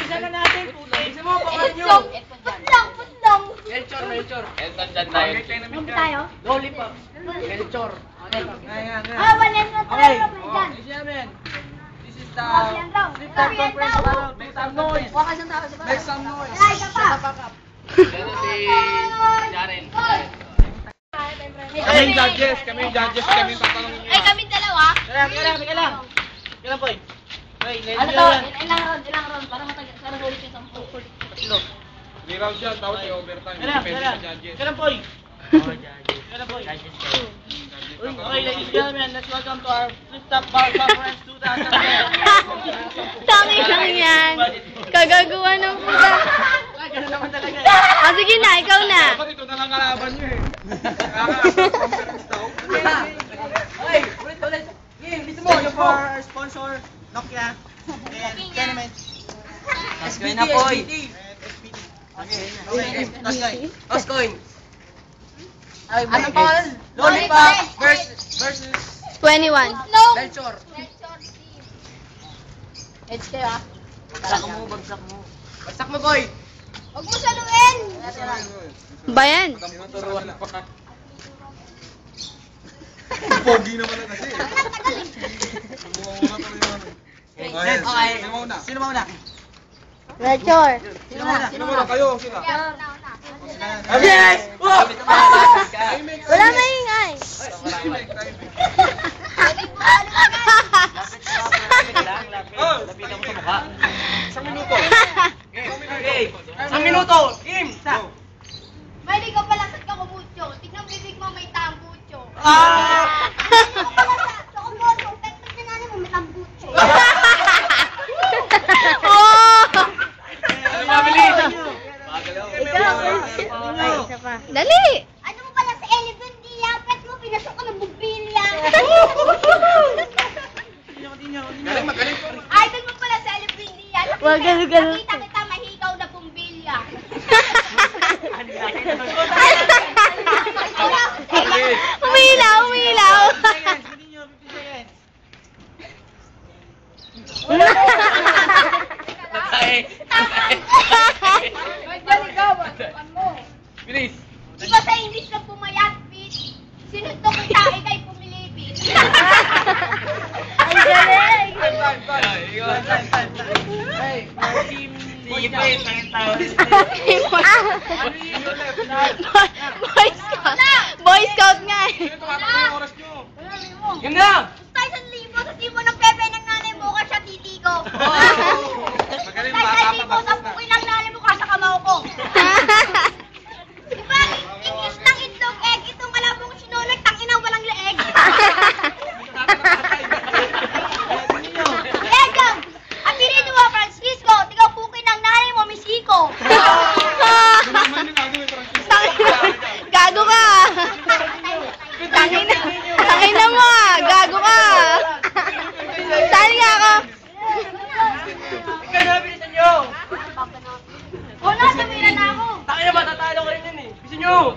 Bilisan na natin. Bilisan mo, pangalan nyo. Putlong. Melchor. Elton John tayo. Hindi tayo? Lollipop. Melchor. Vanessa tayo dyan. This is the Flipper Conference para make some noise. Make some noise. Shut up. Ganun si Jaren. Kami yung judges, kami tatanungin nyo. Ay, kami dalawa. Kailan po eh? Ano to? Ilang round? Para matagal. Para ulit yung 10. 3 rounds yan, tapos yung overtime. Depende sa judges. Kailan po eh? Kailan po eh? Okay, ladies and gentlemen, let's welcome to our Flip Top Bar Conference 2010. Tangi lang yan. Kagagawa ng puta. Ganun naman talaga. Sige na, ikaw na. Dapat ito na lang kalaban nyo eh. Hey, ulit. Listen mo, yung for our sponsor, Nokia, and Tenements. Taskoy na po eh. Taskoy. Anong pangalan? Lollipop versus 21. Melchor. Edge kayo ah. Bagsak mo, boy. Huwag mo saluin. Bayan. Tinuturuan na pa. Pogi naman na kasi eh. Sino mauna? Rachor. Sino mauna? Sino muna kayo? Sila? Yes! Wala maingay. Lapitan mo sa mukha. Isang minuto. Isang minuto! Game! May di ka pala sa kakumutyo. Tignan bibig mo may tambutyo. Ah! Hindi ko pala sa kakumutyo. Teknik na nanin mo may tambutyo. Dali. Ano mo pala sa elephant diapet mo? Pinasok ko ng bugbilya. Magaling ko. Idol mo pala sa elephant diapet. Wag ganun. Nakita kita mahigaw na bumbilya. Umilaw. Bilis. Di ba sa English na pumayat, bitch? Sinuntok ko tayo kay pumilipit. Ang galing. Sige pa yung tangin tao. Boy Scout nga eh. Sino tumatakbo yung oras nyo? Yun na! Tayo sa libo, sa libo ng pepe ng nanay mo ka siya titigo. Magaling, Tayo sa libo, makakapagod sa na. pukin ng nanay mo ka sa kamao ko. Di ba, English ng itlog egg, itong malabong sinunag, tangina walang leeg. Legend! At Tirino Francisco, tigaw pukin ng nanay mo, misiko. Naman yung gagawin, Francisco. Gago ka. Tangina mo ah. Gago ka. Saan nga ako? Ikaw na, bilisan nyo! Wala, tumira na ako. Tangin na ba, tatalo ko rin yun eh. Bilisan nyo!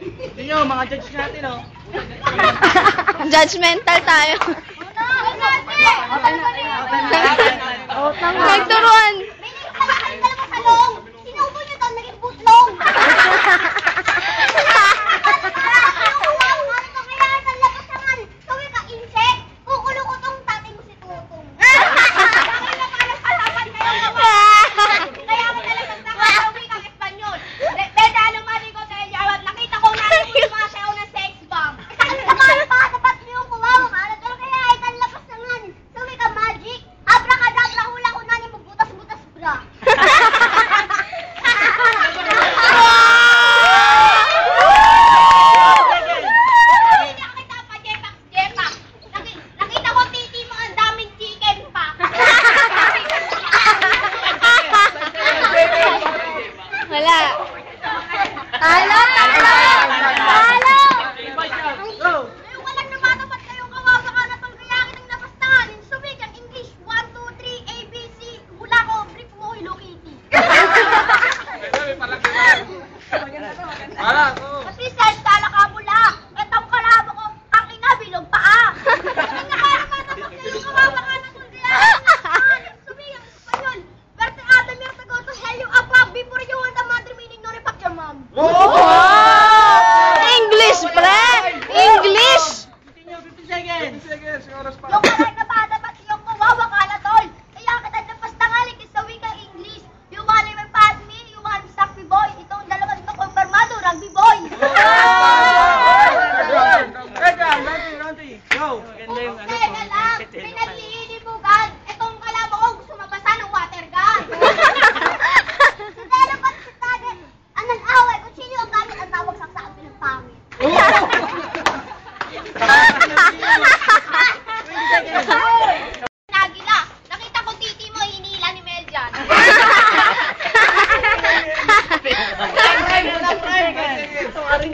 Bilisan nyo, mga judges natin oh. Judgmental tayo. Wala, Nagturuan. may nagpapakain talaga sa long. Sinubo nyo to, naging butlong. Wala. Talo! Talo! Ngayon ka lang namatapat kayong kawawa ka na pangkayakin ng napastahan. In Subic, ang English, 1, 2, 3, ABC. Hula ko, brief mo, Hello Kitty. Para, oo. At least kahit tala ka mula. Etong kalabo ko, ang ina, bilog paa. Ngayon ka lang namatapat kayong kawawa ka na pangkayakin ng napastahan. In Subic, ang Espanyol, Berte Adamir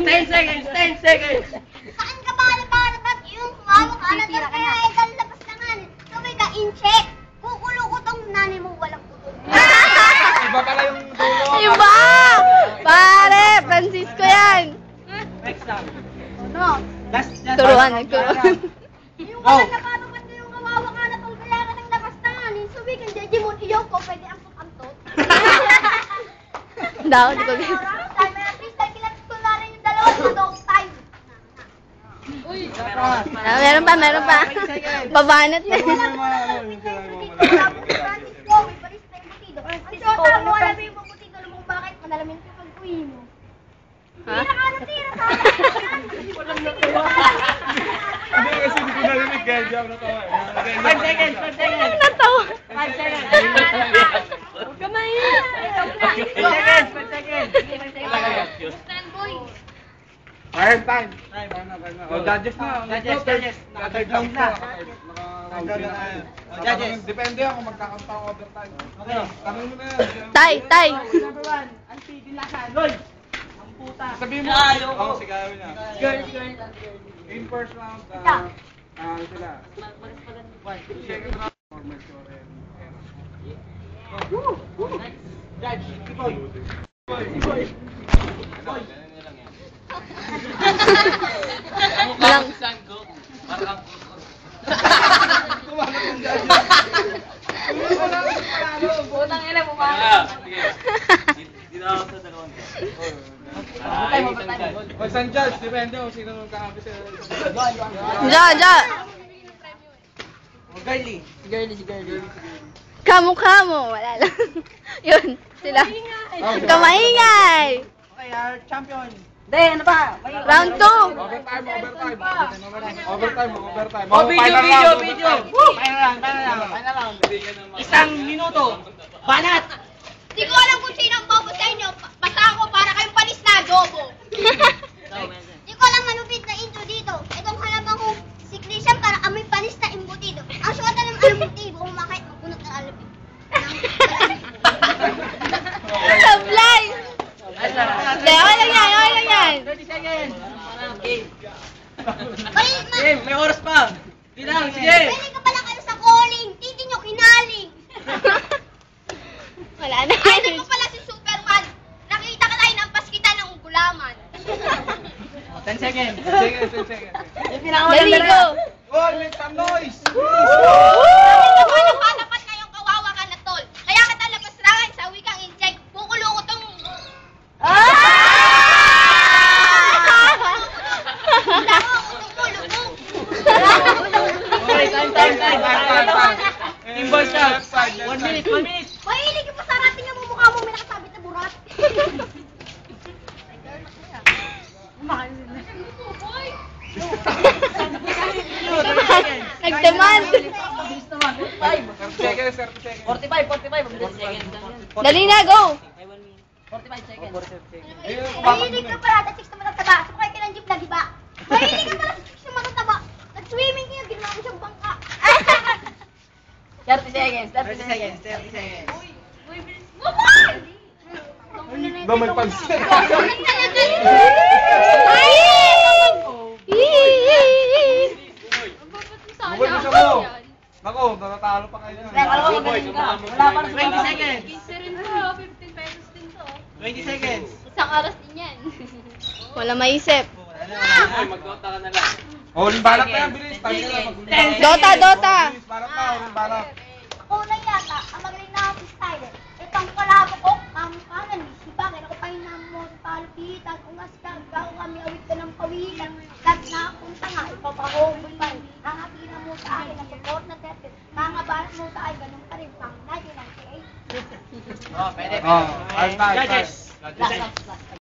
seconds, 10 seconds. Saan ka ba nagkalabat yung kumawak ka na doon kaya ikaw labas na nga. Sabi ka, in-check. Kukulo ko tong nanay mo walang kuto. Iba pala yung dulo. Iba! Pare, Francisco yan. Next time. Ano? Last. Turuan, nagturuan. Yung walang nakatapat na yung kawawa ka na doon kaya ka nang labas na nga. Sabi ka, Jeje mo, iyaw ko, pwede angkot-angkot. Daw, di ko guess. Time na freestyle, kilala ko na rin yung dalawa sa dog time. Meron pa. Babanat na. Ang shota mo, alam mo yung butido, alam mo kung bakit? Malalamin ko yung pag-uwi mo. Ha? Tira ka na tira sa akin. Hindi kasi hindi ko narinig kaya di ako natawa. 5 seconds, 5 seconds. Natawa. 5 seconds. Huwag ka mahiya. 5 seconds. Stand boy. Time. Oh, judges na. Judges. Naka-third na. Judges. Depende ako kung magkakanta ang overtime. Okay. Tanong mo na yan. Tay. Number 1, ang pidinasan. Lloyd. Ang puta. Sabihin mo. Ayaw ko. Oo, sigawin niya. Girl. In first round, sila. Second round, more mature and Judge. Boy. Walang. Parang Putang ina mo sige. Dito ako sa dalawang. O, San Judge, depende kung sino nung kakampi sila. Ja. Girly. Kamukha mo. Wala lang. Yun. Sila. Huwag ka maingay. Okay, our champion. Round 2. Overtime. Overtime. Oh, video. Final round. Isang minuto. Banat. Di ko alam kung sino ang bobo sa inyo. Basta ako para kayong panis na adobo. Di ko alam manupit na intro dito. Itong halabang kong si Christian para amoy panis na imbutido. Ang sukat ng alamutibo kung makait magpunot ng alapit. Supply. Okay lang yan. 30 seconds. Balik May oras pa. Bilang, sige. Balik ka pala kayo sa calling. Titi nyo kinaling. Wala na. Idol ko pala si Superman. Nakita ka tayo ng paskita ng ugulaman. 10 seconds. Dali go. Oh, make some noise! Bakit ka napatapat ngayong kawawa ka na tol? Kaya kita labas rangan sa wikang inject. Kukulo ko tong... Wala ko, kukulo ko. Okay, time. Team boys ka. 1 minute. Mahilig ka pa sa rating ang mumukha mo. May nakasabit na burat. Nag-demand. 30 seconds. 45. Dali na, go. 45 seconds. Mahilig ka pala sa chicks na matataba. Sumakay ka ng jeep na, di ba? Mahilig ka pala sa chicks na matataba. Nag-swimming kayo, ginawa mo siyang bangka. 30 seconds. Ba, may pansin. Bukod mo siya mo. Nako, natatalo pa kayo. Wala pa 20 seconds. 20 seconds. Isang oras din yan. Wala maisip. Magdota ka na lang. Oh, limbalak na yan, bilis. Tayo na, magulo. Dota. Bilis, balak na, limbalak. Ako na yata, ang magaling na ako freestyler. Itong kalabo ko, kamukhanan ni si Bakit ako pahin na mo sa palupitan. Kung askan, gaw kami awit ka ng pawikan. Lahat na akong tanga, ipapahomboy pa rin. Nakakina mo sa akin, ang support na tetris. Nangabalas mo sa akin, ganun pa rin. Pang 1998. Oh, pwede. Oh, time. Judges.